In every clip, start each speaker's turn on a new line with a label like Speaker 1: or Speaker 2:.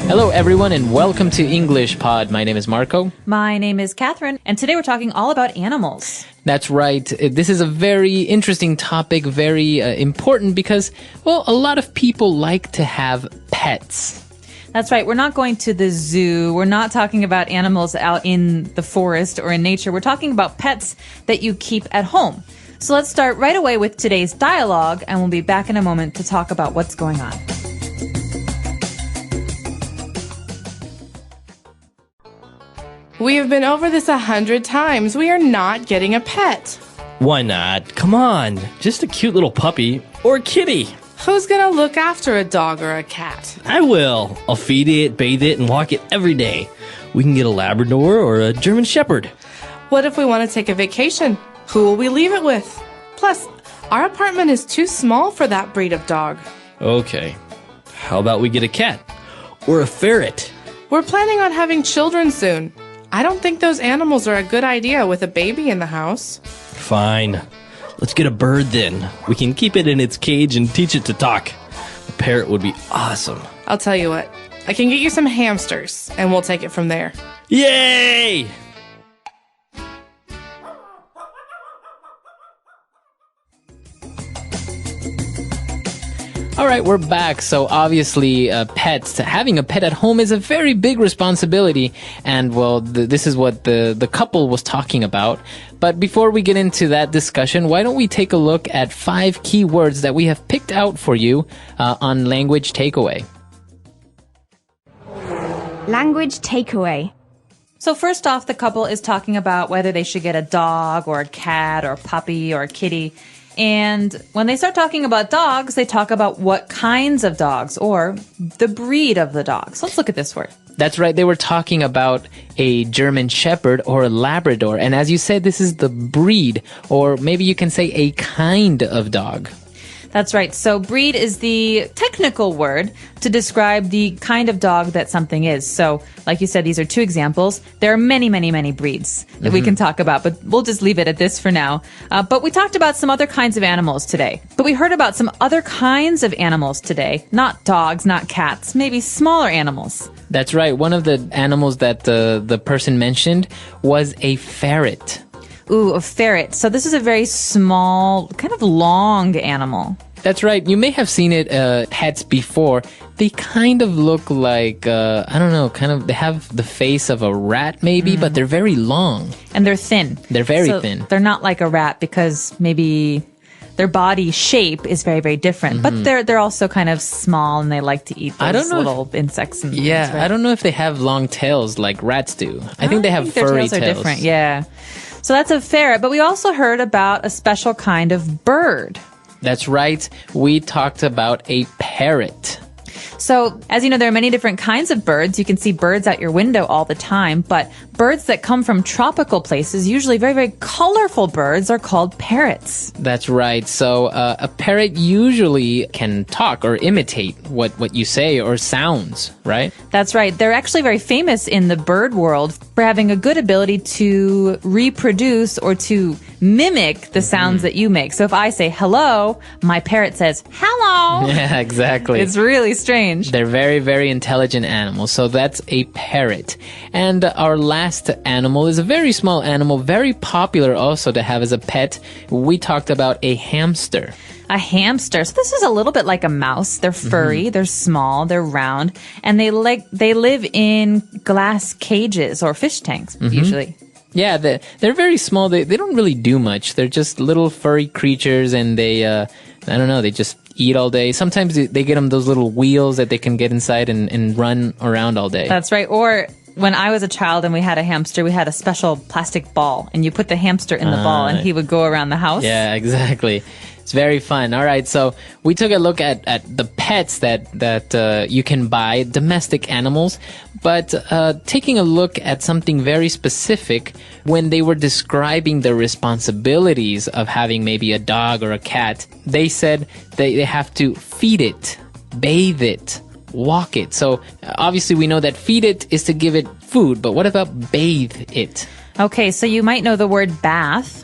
Speaker 1: Hello, everyone, and welcome to English Pod. My name is Marco.
Speaker 2: My name is Catherine, and today we're talking all about animals.
Speaker 1: That's right. This is a very interesting topic, very important because, well, a lot of people like to have pets.
Speaker 2: That's right. We're not going to the zoo. We're not talking about animals out in the forest or in nature. We're talking about pets that you keep at home. So let's start right away with today's dialogue, and we'll be back in a moment to talk about what's going on.
Speaker 3: We have been over this 100 times. We are not getting a pet.
Speaker 4: Why not? Come on. Just a cute little puppy or a kitty.
Speaker 3: Who's gonna look after a dog or a cat?
Speaker 4: I will. I'll feed it, bathe it, and walk it every day. We can get a Labrador or a German Shepherd.
Speaker 3: What if we want to take a vacation? Who will we leave it with? Plus, our apartment is too small for that breed of dog.
Speaker 4: Okay. How about we get a cat? Or a ferret?
Speaker 3: We're planning on having children soon. I don't think those animals are a good idea with a baby in the house.
Speaker 4: Fine. Let's get a bird then. We can keep it in its cage and teach it to talk. A parrot would be awesome.
Speaker 3: I'll tell you what. I can get you some hamsters, and we'll take it from there.
Speaker 4: Yay!
Speaker 1: All right, we're back. So obviously, having a pet at home is a very big responsibility. And well, this is what the couple was talking about. But before we get into that discussion, why don't we take a look at 5 key words that we have picked out for you on Language Takeaway.
Speaker 5: Language takeaway.
Speaker 2: So first off, the couple is talking about whether they should get a dog or a cat or a puppy or a kitty. And when they start talking about dogs, they talk about what kinds of dogs or the breed of the dogs. Let's look at this word.
Speaker 1: That's right. They were talking about a German Shepherd or a Labrador. And as you said, this is the breed, or maybe you can say a kind of dog.
Speaker 2: That's right. So breed is the technical word to describe the kind of dog that something is. So like you said, these are 2 examples. There are many, many, many breeds that we can talk about, but we'll just leave it at this for now. But we talked about some other kinds of animals today. But we heard about some other kinds of animals today. Not dogs, not cats, maybe smaller animals.
Speaker 1: That's right. One of the animals that the person mentioned was a ferret.
Speaker 2: Ooh, a ferret. So this is a very small, kind of long animal.
Speaker 1: That's right. You may have seen it pets before. They kind of look like, I don't know, they have the face of a rat maybe, but they're very long.
Speaker 2: And they're thin.
Speaker 1: They're very thin.
Speaker 2: They're not like a rat because maybe their body shape is very, very different. But they're also kind of small and they like to eat those little insects. And
Speaker 1: yeah,
Speaker 2: things, right?
Speaker 1: I don't know if they have long tails like rats do. I think they have furry
Speaker 2: their tails are different, yeah. So that's a ferret, but we also heard about a special kind of bird.
Speaker 1: That's right. We talked about a parrot.
Speaker 2: So, as you know, there are many different kinds of birds. You can see birds out your window all the time, but birds that come from tropical places, usually very, very colorful birds, are called parrots.
Speaker 1: That's right. So, a parrot usually can talk or imitate what you say or sounds, right?
Speaker 2: That's right. They're actually very famous in the bird world for having a good ability to reproduce or to mimic the sounds that you make. So if I say hello, my parrot says hello.
Speaker 1: Yeah, exactly.
Speaker 2: It's really strange.
Speaker 1: They're very, very intelligent animals. So that's a parrot. And our last animal is a very small animal, very popular also to have as a pet. We talked about a hamster.
Speaker 2: A hamster. So this is a little bit like a mouse. They're furry, they're small, they're round, and they live in glass cages or fish tanks usually.
Speaker 1: Yeah, they're very small. They don't really do much. They're just little furry creatures, and they, I don't know, they just eat all day. Sometimes they get them those little wheels that they can get inside and run around all day.
Speaker 2: That's right. Or when I was a child and we had a hamster, we had a special plastic ball, and you put the hamster in the ball, and he would go around the house.
Speaker 1: Yeah, exactly. It's very fun. All right, so we took a look at the pets that you can buy, domestic animals, but taking a look at something very specific, when they were describing the responsibilities of having maybe a dog or a cat, they said they have to feed it, bathe it, walk it. So obviously we know that feed it is to give it food, but what about bathe it?
Speaker 2: Okay, so you might know the word bath.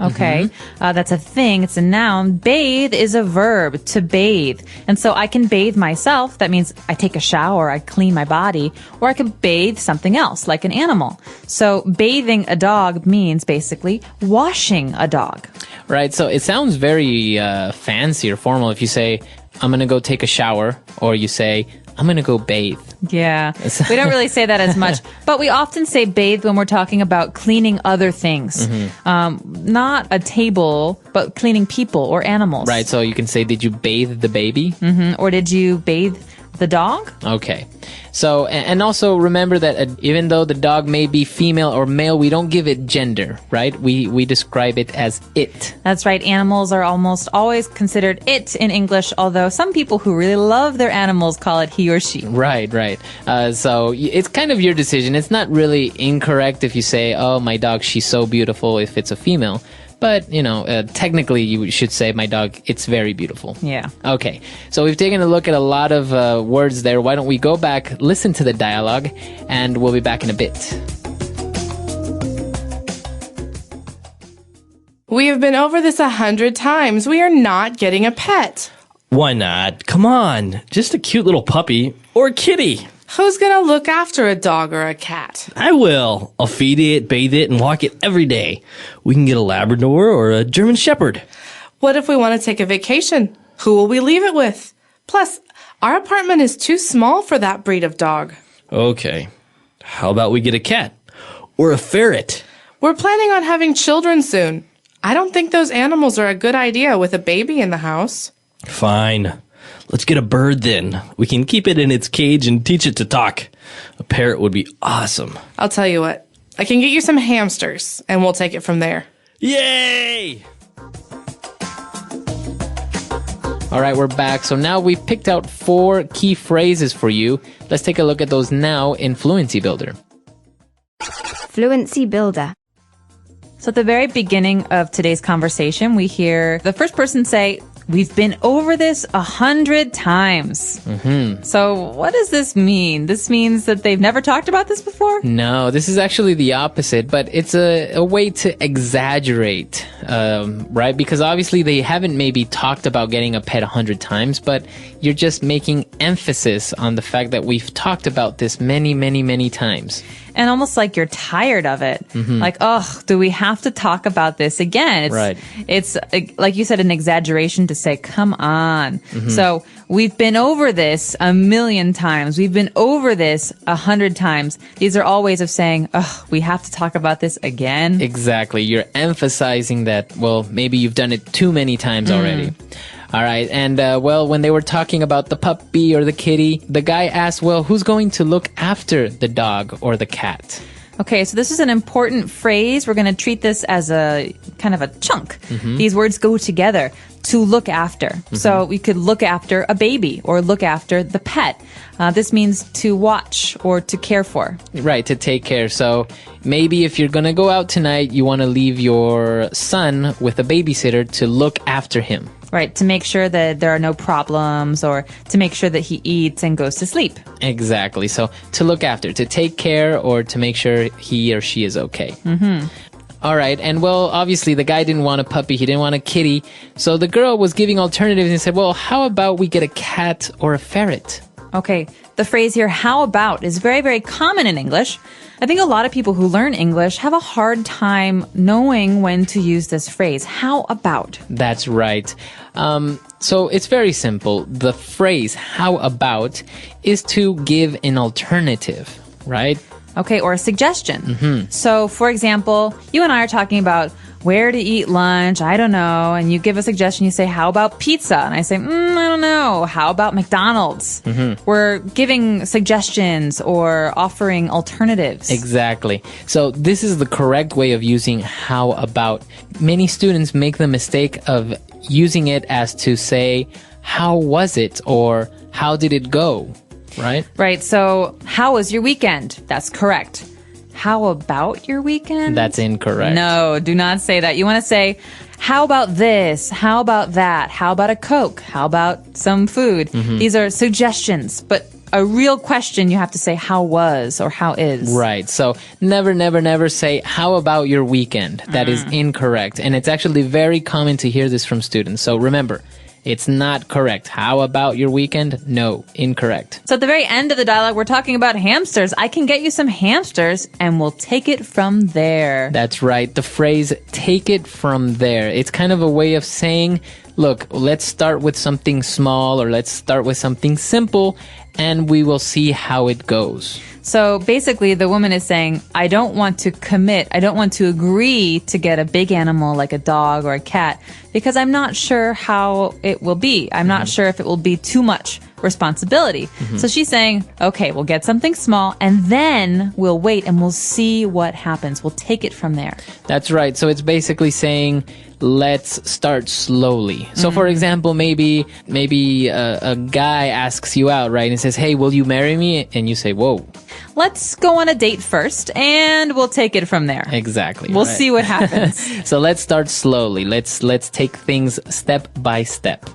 Speaker 2: Okay. That's a thing. It's a noun. Bathe is a verb, to bathe. And so I can bathe myself. That means I take a shower, I clean my body, or I can bathe something else, like an animal. So bathing a dog means basically washing a dog.
Speaker 1: Right. So it sounds very fancy or formal if you say, I'm going to go take a shower, or you say, I'm going to go bathe.
Speaker 2: Yeah. We don't really say that as much, but we often say bathe when we're talking about cleaning other things. Not a table, but cleaning people or animals.
Speaker 1: Right. So you can say, did you bathe the baby?
Speaker 2: Or did you bathe the dog?
Speaker 1: Okay. So, and also remember that even though the dog may be female or male, we don't give it gender, right? We describe it as it.
Speaker 2: That's right. Animals are almost always considered it in English, although some people who really love their animals call it he or she.
Speaker 1: Right, right. So it's kind of your decision. It's not really incorrect if you say, oh, my dog, she's so beautiful if it's a female. But, technically you should say, my dog, it's very beautiful.
Speaker 2: Yeah.
Speaker 1: Okay. So we've taken a look at a lot of words there. Why don't we go back, listen to the dialogue, and we'll be back in a bit.
Speaker 3: We have been over this 100 times. We are not getting a pet.
Speaker 4: Why not? Come on. Just a cute little puppy or a kitty.
Speaker 3: Who's gonna look after a dog or a cat?
Speaker 4: I will. I'll feed it, bathe it, and walk it every day. We can get a Labrador or a German Shepherd.
Speaker 3: What if we want to take a vacation? Who will we leave it with? Plus, our apartment is too small for that breed of dog.
Speaker 4: Okay. How about we get a cat? Or a ferret?
Speaker 3: We're planning on having children soon. I don't think those animals are a good idea with a baby in the house.
Speaker 4: Fine. Let's get a bird then. We can keep it in its cage and teach it to talk. A parrot would be awesome.
Speaker 3: I'll tell you what. I can get you some hamsters, and we'll take it from there.
Speaker 4: Yay!
Speaker 1: All right, we're back. So now we've picked out 4 key phrases for you. Let's take a look at those now in Fluency Builder.
Speaker 5: Fluency Builder.
Speaker 2: So at the very beginning of today's conversation, we hear the first person say, we've been over this 100 times. So what does this mean? This means that they've never talked about this before?
Speaker 1: No, this is actually the opposite, but it's a way to exaggerate, right? Because obviously they haven't maybe talked about getting a pet 100 times, but you're just making emphasis on the fact that we've talked about this many, many, many times.
Speaker 2: And almost like you're tired of it. Like, oh, do we have to talk about this again?
Speaker 1: Right.
Speaker 2: It's like you said, an exaggeration to say, come on. So we've been over this 1,000,000 times. We've been over this 100 times. These are all ways of saying, oh, we have to talk about this again.
Speaker 1: Exactly. You're emphasizing that, well, maybe you've done it too many times already. All right. And, when they were talking about the puppy or the kitty, the guy asked, well, who's going to look after the dog or the cat?
Speaker 2: Okay, so this is an important phrase. We're going to treat this as a kind of a chunk. These words go together. To look after. So we could look after a baby or look after the pet. This means to watch or to care for.
Speaker 1: Right, to take care. So maybe if you're going to go out tonight, you want to leave your son with a babysitter to look after him.
Speaker 2: Right, to make sure that there are no problems or to make sure that he eats and goes to sleep.
Speaker 1: Exactly. So to look after, to take care or to make sure he or she is okay. All right. And well, obviously the guy didn't want a puppy. He didn't want a kitty. So the girl was giving alternatives and said, well, how about we get a cat or a ferret?
Speaker 2: Okay, the phrase here, how about, is very, very common in English. I think a lot of people who learn English have a hard time knowing when to use this phrase. How about?
Speaker 1: That's right. So it's very simple. The phrase, how about, is to give an alternative, right?
Speaker 2: Okay, or a suggestion. So, for example, you and I are talking about where to eat lunch, I don't know, and you give a suggestion, you say, how about pizza? And I say, I don't know, how about McDonald's? We're giving suggestions or offering alternatives.
Speaker 1: Exactly. So this is the correct way of using how about. Many students make the mistake of using it as to say, how was it? Or how did it go? Right?
Speaker 2: Right. So, how was your weekend? That's correct. How about your weekend?
Speaker 1: That's incorrect.
Speaker 2: No, do not say that. You want to say, how about this? How about that? How about a Coke? How about some food? These are suggestions, but a real question, you have to say how was or how is.
Speaker 1: Right. So never, never, never say, how about your weekend? That is incorrect. And it's actually very common to hear this from students. So remember, it's not correct. How about your weekend? No, incorrect.
Speaker 2: So at the very end of the dialogue, we're talking about hamsters. I can get you some hamsters and we'll take it from there.
Speaker 1: That's right. The phrase, take it from there. It's kind of a way of saying, look, let's start with something small or let's start with something simple and we will see how it goes.
Speaker 2: So basically, the woman is saying, I don't want to commit, I don't want to agree to get a big animal like a dog or a cat because I'm not sure how it will be. I'm not sure if it will be too much responsibility. So she's saying, okay, we'll get something small and then we'll wait and we'll see what happens. We'll take it from there.
Speaker 1: That's right. So it's basically saying, let's start slowly. So for example, maybe a guy asks you out, right? And says, hey, will you marry me? And you say, whoa.
Speaker 2: Let's go on a date first and we'll take it from there.
Speaker 1: Exactly.
Speaker 2: We'll
Speaker 1: right.
Speaker 2: see what happens.
Speaker 1: So let's start slowly. Let's take things step by step.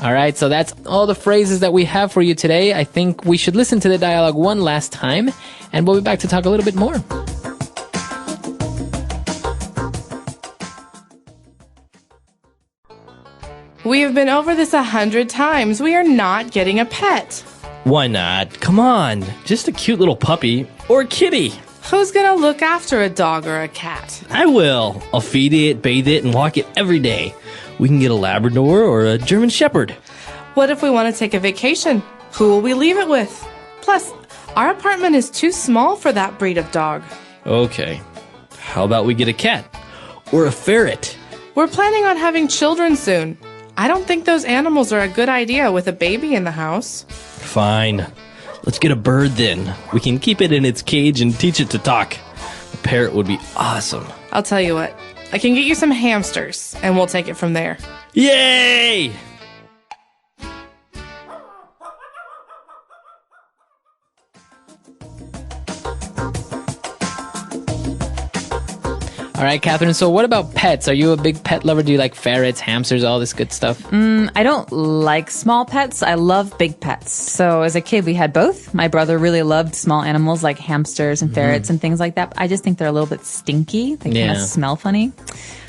Speaker 1: All right, so that's all the phrases that we have for you today. I think we should listen to the dialogue one last time, and we'll be back to talk a little bit more.
Speaker 3: We have been over this 100 times. We are not getting a pet.
Speaker 4: Why not? Come on. Just a cute little puppy or a kitty.
Speaker 3: Who's gonna look after a dog or a cat?
Speaker 4: I will. I'll feed it, bathe it, and walk it every day. We can get a Labrador or a German Shepherd.
Speaker 3: What if we want to take a vacation? Who will we leave it with? Plus, our apartment is too small for that breed of dog.
Speaker 4: Okay. How about we get a cat? Or a ferret?
Speaker 3: We're planning on having children soon. I don't think those animals are a good idea with a baby in the house.
Speaker 4: Fine. Let's get a bird then. We can keep it in its cage and teach it to talk. A parrot would be awesome.
Speaker 3: I'll tell you what. I can get you some hamsters, and we'll take it from there.
Speaker 4: Yay!
Speaker 1: All right, Catherine, so what about pets? Are you a big pet lover? Do you like ferrets, hamsters, all this good stuff?
Speaker 2: I don't like small pets. I love big pets. So as a kid, we had both. My brother really loved small animals like hamsters and ferrets and things like that. I just think they're a little bit stinky. They kind of smell funny.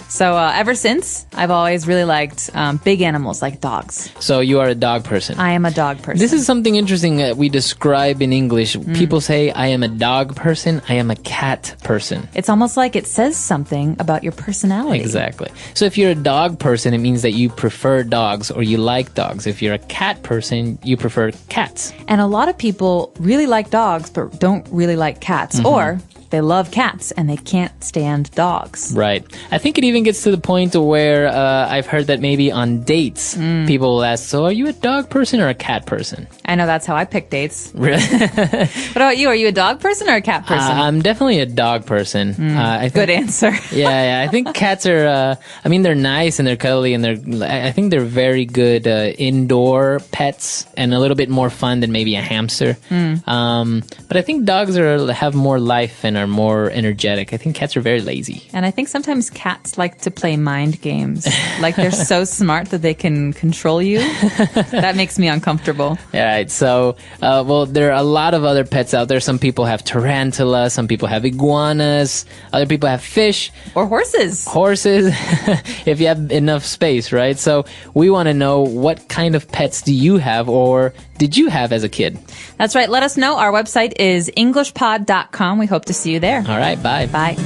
Speaker 2: So ever since, I've always really liked big animals like dogs.
Speaker 1: So you are a dog person.
Speaker 2: I am a dog person.
Speaker 1: This is something interesting that we describe in English. People say, I am a dog person, I am a cat person.
Speaker 2: It's almost like it says something about your personality.
Speaker 1: Exactly. So if you're a dog person, it means that you prefer dogs or you like dogs. If you're a cat person, you prefer cats.
Speaker 2: And a lot of people really like dogs, but don't really like cats. Or they love cats and they can't stand dogs.
Speaker 1: Right. I think it even gets to the point where I've heard that maybe on dates, people will ask, so are you a dog person or a cat person?
Speaker 2: I know that's how I pick dates.
Speaker 1: Really?
Speaker 2: What about you? Are you a dog person or a cat person?
Speaker 1: I'm definitely a dog person. I think,
Speaker 2: Good answer.
Speaker 1: yeah. I think cats are, they're nice and they're cuddly and I think they're very good indoor pets and a little bit more fun than maybe a hamster. But I think dogs have more life and are more energetic. I think cats are very lazy.
Speaker 2: And I think sometimes cats like to play mind games. Like they're so smart that they can control you. That makes me uncomfortable.
Speaker 1: All right. So, there are a lot of other pets out there. Some people have tarantulas. Some people have iguanas. Other people have fish.
Speaker 2: Or horses.
Speaker 1: Horses, if you have enough space, right? So we want to know, what kind of pets do you have or did you have as a kid?
Speaker 2: That's right. Let us know. Our website is englishpod.com. We hope to see you there.
Speaker 1: All right. Bye.
Speaker 2: Bye.